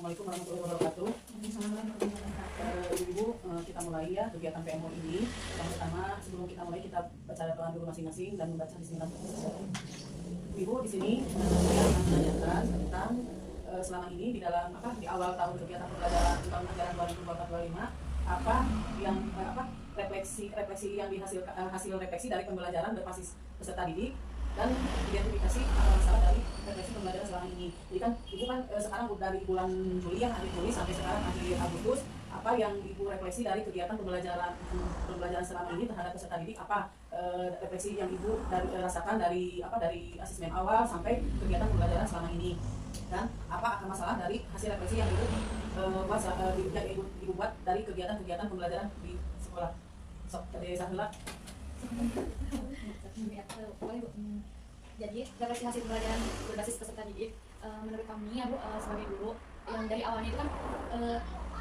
Assalamualaikum warahmatullahi wabarakatuh. Ibu-ibu, kita mulai ya kegiatan PMO ini. Yang pertama, sebelum kita mulai kita baca doa dulu masing-masing dan membaca bismillah. Ibu di sini saya akan menanyakan tentang selama ini di dalam di awal tahun kegiatan pembelajaran tahun ajaran 2024-2025 refleksi yang dihasilkan hasil refleksi dari pembelajaran berbasis peserta didik dan identifikasi apa masalah dari refleksi pembelajaran selama ini. Jadi kan ibu kan sekarang dari bulan Juli akhir Juli sampai sekarang akhir Agustus, apa yang ibu refleksi dari kegiatan pembelajaran selama ini terhadap peserta didik, apa refleksi yang ibu rasakan dari asesmen awal sampai kegiatan pembelajaran selama ini, dan apa akan masalah dari hasil refleksi yang ibu buat dari kegiatan pembelajaran di sekolah. Dari Sahila. Jadi refleksi hasil pembelajaran berbasis peserta didik, menurut kami ya Bu, sebagai guru yang dari awalnya itu kan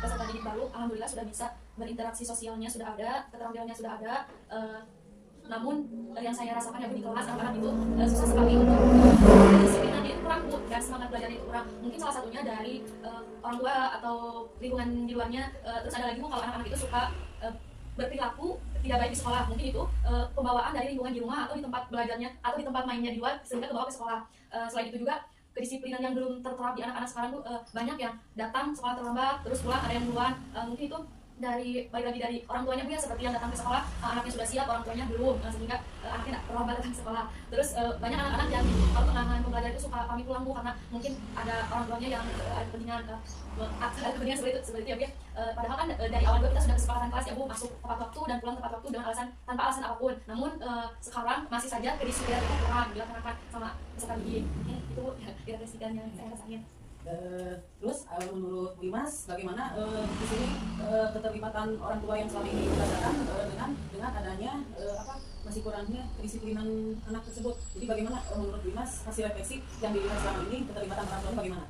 peserta didik baru alhamdulillah sudah bisa berinteraksi sosialnya, sudah ada keterampilannya, sudah ada, namun yang saya rasakan ya Bu, di kelas anak-anak itu susah sekali untuk disiplinnya itu kurang Bu, dan semangat belajarnya itu kurang. Mungkin salah satunya dari orang tua atau lingkungan di luarnya. Terus ada lagi Bu, kalau anak-anak itu suka berperilaku tidak baik di sekolah, mungkin itu pembawaan dari lingkungan di rumah atau di tempat belajarnya atau di tempat mainnya di luar sehingga kebawa ke sekolah. Selain itu juga kedisiplinan yang belum terterap di anak-anak sekarang tuh, banyak yang datang sekolah terlambat terus pulang, ada yang duluan. Mungkin itu balik lagi dari orang tuanya Bu ya, seperti yang datang ke sekolah anaknya sudah siap, orang tuanya belum, sehingga anaknya terlambat datang ke sekolah. Terus banyak anak-anak yang kalau tengah pembelajaran itu suka pamit pulang Bu, karena mungkin ada orang tuanya yang ada kepentingan seperti itu ya Bu ya. Padahal kan dari awal juga kita sudah kesepakatan kelas ya Bu, masuk tepat waktu dan pulang tepat waktu dengan tanpa alasan apapun. Namun sekarang masih saja kedisiplinan itu kurang dilaksanakan sama peserta didik. Itu kira-kira yang saya rasain. Terus menurut Bu Imas bagaimana di sini keterlibatan orang tua yang selama ini dirasakan dengan adanya masih kurangnya kedisiplinan anak tersebut. Jadi bagaimana menurut Bu Imas hasil refleksi yang dilihat selama ini keterlibatan orang tua bagaimana?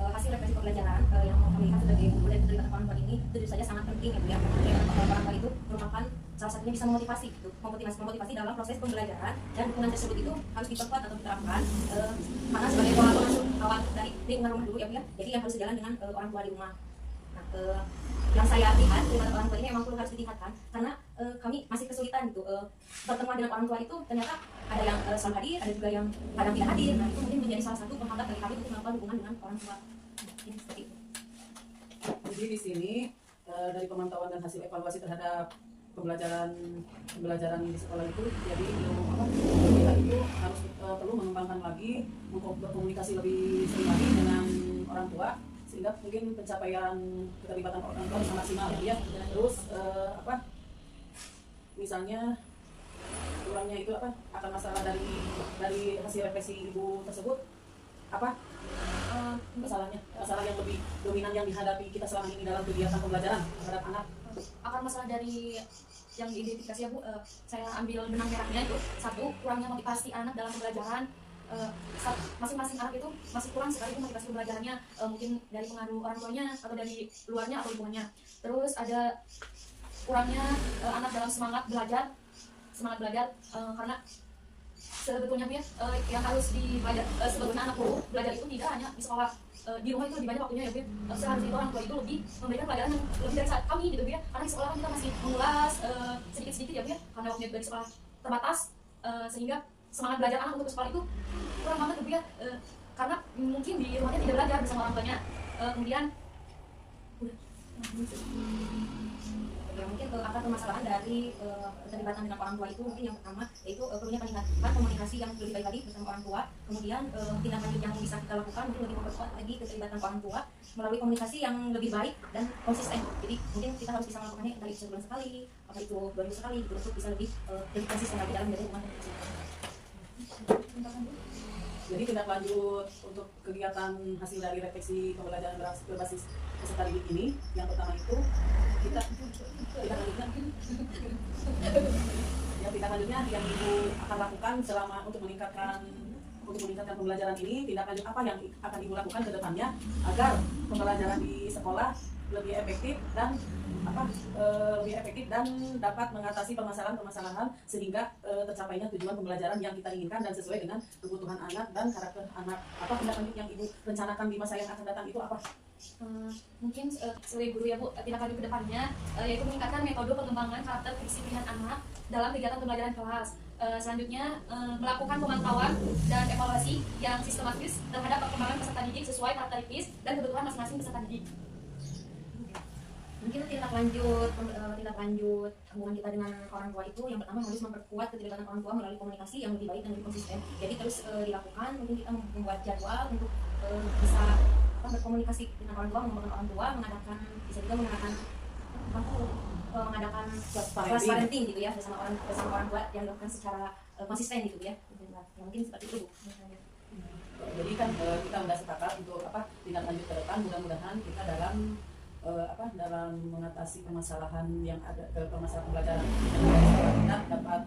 Hasil refleksi pembelajaran yang kami lihat sebagai guru dan keterlibatan orang tua ini tentu saja sangat penting ya Bu ya, karena orang tua itu merupakan salah satunya bisa memotivasi dalam proses pembelajaran, dan dukungan tersebut itu harus diperkuat atau diterapkan karena sebagai pola masuk awal dari lingkungan rumah dulu ya Bu ya. Jadi yang harus sejalan dengan orang tua di rumah. Nah, yang saya lihat keterlibatan orang tua ini memang perlu harus ditingkatkan karena kami masih kesulitan gitu bertemu dengan orang tua itu. Ternyata ada yang selalu hadir, ada juga yang kadang tidak hadir. Nah, itu mungkin menjadi salah satu penghambat bagi kami untuk melakukan hubungan dengan orang tua. Ini seperti itu. Jadi di sini dari pemantauan dan hasil evaluasi terhadap pembelajaran di sekolah itu, jadi kita itu harus perlu mengembangkan lagi, berkomunikasi lebih sering lagi dengan orang tua sehingga mungkin pencapaian keterlibatan orang tua bisa maksimal ya. Terus misalnya kurangnya itu akan masalah dari hasil refleksi ibu tersebut masalah yang lebih dominan yang dihadapi kita selama ini dalam kegiatan pembelajaran terhadap anak. Akan masalah dari yang diidentifikasi ya Bu, saya ambil benang merahnya itu satu, kurangnya motivasi anak dalam pembelajaran. Masing-masing anak itu masih kurang sekali motivasi pembelajarannya, mungkin dari pengaruh orang tuanya atau dari luarnya atau lingkungannya. Terus ada kurangnya anak dalam semangat belajar karena sebetulnya Bu ya, yang harus sebetulnya anak guru belajar itu tidak hanya di sekolah, di rumah itu lebih banyak waktunya ya Bu ya. Seharusnya itu orang tua itu lebih memberikan pelajaran yang lebih dari saat kami gitu Bu ya, karena di sekolah kan kita masih mengulas sedikit-sedikit ya Bu ya, karena waktunya dari sekolah terbatas, sehingga semangat belajar anak untuk ke sekolah itu kurang banget gitu ya, karena mungkin di rumahnya tidak belajar bersama orang tuanya. Kemudian Ya, mungkin akar permasalahan dari keterlibatan dengan orang tua itu mungkin yang pertama yaitu perlunya peningkatan komunikasi yang lebih baik lagi bersama orang tua. Kemudian tindak lanjut yang bisa kita lakukan mungkin lebih memperkuat lagi keterlibatan orang tua melalui komunikasi yang lebih baik dan konsisten. Jadi mungkin kita harus bisa melakukannya dari sebulan sekali, apa itu 2 minggu sekali gitu, untuk bisa lebih konsisten lagi dalam menjadi hubungan komunikasi. Jadi tindak lanjut untuk kegiatan hasil dari refleksi pembelajaran berbasis peserta didik ini, yang pertama itu tindak lanjutnya yang ibu akan lakukan selama untuk meningkatkan pembelajaran ini. Tindak lanjut apa yang akan ibu lakukan ke depannya agar pembelajaran di sekolah lebih efektif dan dapat mengatasi permasalahan-permasalahan sehingga tercapainya tujuan pembelajaran yang kita inginkan dan sesuai dengan kebutuhan anak dan karakter anak. Apa tindak lanjut yang ibu rencanakan di masa yang akan datang itu apa? Mungkin sebagai guru ya Bu, tindak lanjut ke depannya yaitu meningkatkan metode pengembangan karakter kedisiplinan anak dalam kegiatan pembelajaran kelas. Selanjutnya melakukan pemantauan dan evaluasi yang sistematis terhadap perkembangan peserta didik sesuai karakteristik dan kebutuhan masing-masing peserta didik. Mungkin tindak lanjut hubungan kita dengan orang tua itu yang pertama harus memperkuat keterlibatan orang tua melalui komunikasi yang lebih baik dan lebih konsisten. Jadi terus dilakukan, mungkin kita membuat jadwal untuk bisa berkomunikasi dengan orang tua, mengembangkan orang tua, bisa juga mengadakan kelas parenting gitu ya bersama orang tua yang dilakukan secara konsisten gitu ya. Mungkin seperti itu Bu. Jadi kan kita udah sepakat untuk tindak lanjut ke depan, mudah-mudahan kita dalam mengatasi permasalahan yang ada, permasalahan pembelajaran kita dapat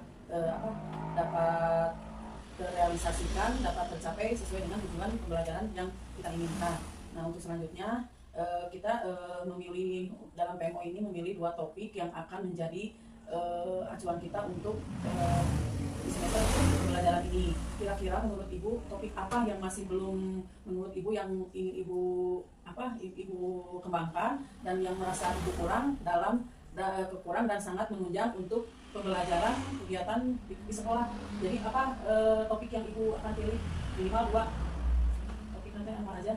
terrealisasikan, dapat tercapai sesuai dengan tujuan pembelajaran yang kita inginkan. Nah, untuk selanjutnya kita memilih dalam PMO ini memilih 2 topik yang akan menjadi acuan kita untuk di semester pembelajaran ini. Kira-kira menurut Ibu topik apa yang masih belum menurut Ibu yang ingin Ibu kembangkan dan yang merasa Ibu kurang kekurangan dan sangat menunjang untuk pembelajaran kegiatan di sekolah. Jadi topik yang Ibu akan pilih minimal 2 topik, nanti apa aja?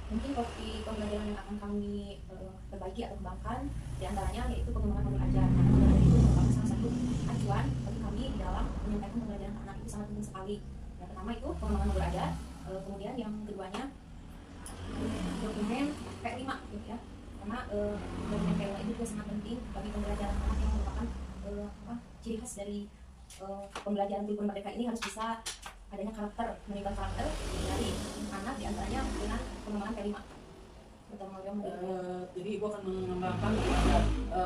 Mungkin topik pembelajaran yang akan kami perbaiki atau kembangkan diantaranya yaitu pengembangan modul ajar. Nah, itu merupakan salah satu acuan bagi kami di dalam menyampaikan pembelajaran anak itu sangat penting sekali. Yang pertama itu pengembangan modul ajar, kemudian yang keduanya dokumen P5 gitu ya. Karena dokumen P5 itu juga sangat penting bagi pembelajaran anak yang merupakan ciri khas dari pembelajaran kurikulum merdeka ini harus bisa adanya menimbang karakter dari anak diantaranya dengan pengembangan P5. Jadi Ibu akan mengembangkan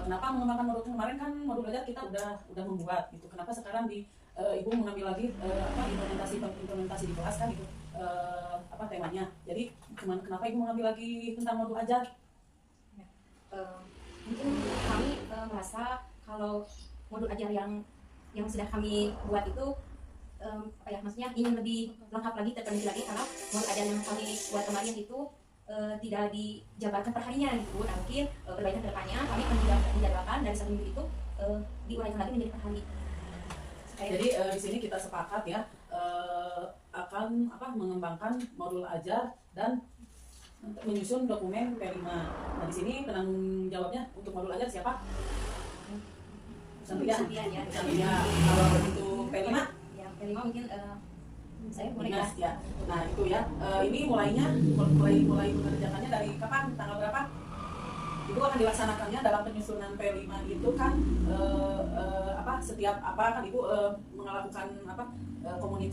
kenapa mengembangkan modul kemarin kan modul belajar kita udah membuat gitu. Kenapa sekarang Ibu mengambil lagi implementasi di kelas kan itu temanya. Jadi kenapa Ibu mengambil lagi tentang modul ajar? Mungkin kami merasa kalau modul ajar yang sudah kami buat itu maksudnya ingin lebih lengkap lagi, terpenuhi lagi, karena modul ajar yang kami buat kemarin itu tidak dijabarkan perharinya gitu. Nah, mungkin perbaikan kedepannya kami akan dijadwalkan dari 1 minggu itu diuraikan lagi menjadi per hari. Jadi di sini kita sepakat ya akan mengembangkan modul ajar dan menyusun dokumen P5. Nah, di sini penanggung jawabnya untuk modul ajar siapa? Santia ya. Kalau begitu P5? Ya, P5 mungkin saya mulai ya. Nah, itu ya. Ini mulai mengerjakannya dari kapan? Tanggal berapa? Itu akan dilaksanakannya dalam penyusunan P5 itu kan setiap kan Ibu melakukan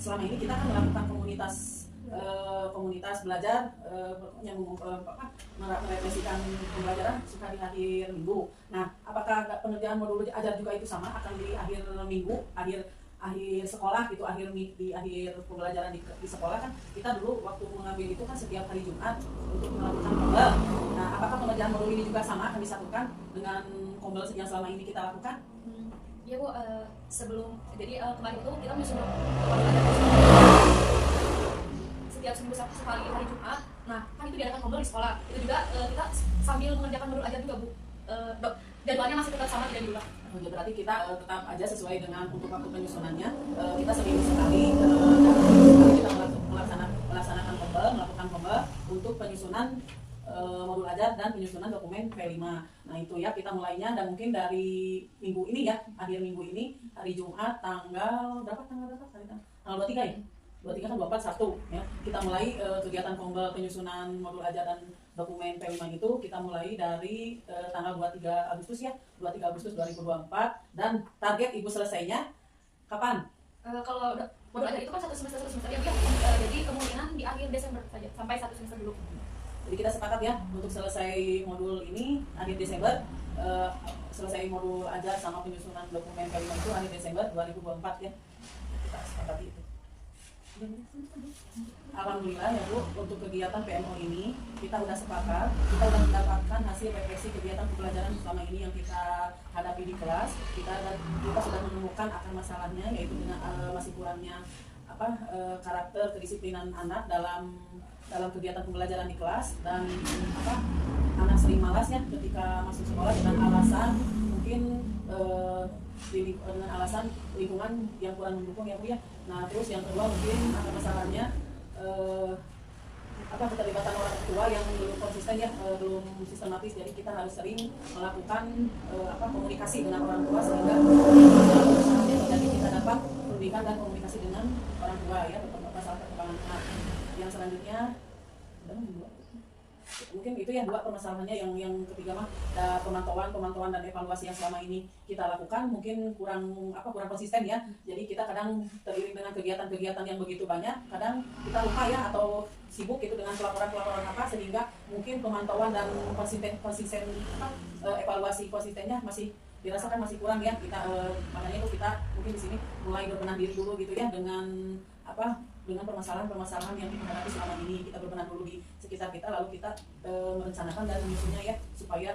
selama ini kita kan melakukan komunitas belajar yang merefleksikan pembelajaran suka di akhir minggu. Nah, apakah pengerjaan modul ajar juga itu sama akan di akhir minggu, akhir sekolah gitu, di akhir pembelajaran di sekolah kan kita dulu waktu mengambil itu kan setiap hari Jumat untuk melakukan kombel. Nah, apakah pengerjaan modul ini juga sama akan disatukan dengan kombel yang selama ini kita lakukan? Ya Bu, kemarin itu kita menyusun setiap seminggu sekali hari Jumat. Nah, kan itu diadakan kombel di sekolah. Itu juga kita sambil mengerjakan modul ajar juga Bu. Jadwalnya masih tetap sama, tidak diulang. Berarti kita tetap aja sesuai dengan untuk waktu penyusunannya. Kita seminggu sekali kita melaksanakan melakukan kombel untuk penyusunan modul ajar dan penyusunan dokumen P5. Nah, itu ya kita mulainya dan mungkin dari minggu ini ya, akhir minggu ini hari Jumat tanggal berapa? Tanggal 23 ya? 23 kan 24 1 ya. Kita mulai kegiatan kombel penyusunan modul ajar dan dokumen P5 itu kita mulai dari tanggal 23 Agustus ya, 23 Agustus 2024 dan target Ibu selesainya kapan? Kalau modul ajar itu kan satu semester ya, jadi kemungkinan di akhir Desember saja, sampai 1 semester dulu. Jadi kita sepakat ya untuk selesai modul ini akhir Desember, selesai modul ajar sama penyusunan dokumen P5 itu akhir Desember 2024 ya. Kita sepakat itu. Alhamdulillah ya Bu, untuk kegiatan PMO ini kita sudah sepakat, kita sudah mendapatkan hasil refleksi kegiatan pembelajaran selama ini yang kita hadapi di kelas. Kita sudah menemukan akar masalahnya, yaitu dengan masih kurangnya karakter kedisiplinan anak dalam dalam kegiatan pembelajaran di kelas, dan apa, anak sering malas ya ketika masuk sekolah dengan alasan mungkin dengan alasan lingkungan yang kurang mendukung ya Bu ya. Nah terus yang kedua mungkin ada masalahnya keterlibatan orang tua yang belum konsisten ya, belum sistematis. Jadi kita harus sering melakukan komunikasi dengan orang tua sehingga jadi kita dapat pendidikan dan komunikasi dengan orang tua ya, masalah perkembangan anak. Yang selanjutnya mungkin itu ya dua permasalahannya. Yang ketiga mah pemantauan dan evaluasi yang selama ini kita lakukan mungkin kurang konsisten ya. Jadi kita kadang teriring dengan kegiatan-kegiatan yang begitu banyak, kadang kita lupa ya atau sibuk itu dengan pelaporan sehingga mungkin pemantauan dan evaluasi konsistennya masih dirasakan masih kurang ya. Kita makanya itu kita mungkin di sini mulai berbenah diri dulu gitu ya dengan permasalahan-permasalahan yang kita hadapi selama ini. Kita berbenah dulu di sekitar kita, lalu kita merencanakan dan menyusunnya ya supaya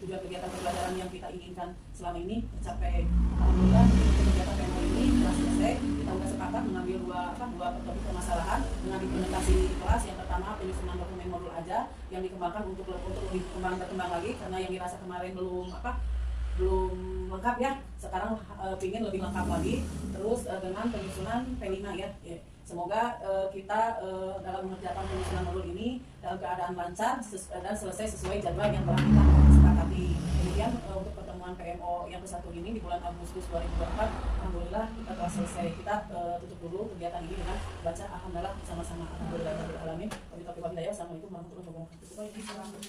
tujuan kegiatan pembelajaran yang kita inginkan selama ini tercapai. Alhamdulillah kegiatan PMO ini telah selesai. Kita sudah sepakat mengambil dua topik permasalahan dengan implementasi di kelas. Yang pertama penyusunan dokumen modul aja yang dikembangkan untuk lebih berkembang lagi, karena yang dirasa kemarin belum lengkap ya, sekarang ingin lebih lengkap lagi. Terus dengan penyusunan P5 ya. Semoga kita dalam mengerjakan penyusunan modul ini dalam keadaan lancar dan selesai sesuai jadwal yang telah kita sepakati. Kemudian untuk pertemuan PMO yang ke-1 ini di bulan Agustus 2024, alhamdulillah kita telah selesai. Kita tutup dulu kegiatan ini dengan baca alhamdulillah bersama-sama. Alhamdulillah. Assalamualaikum warahmatullahi wabarakatuh.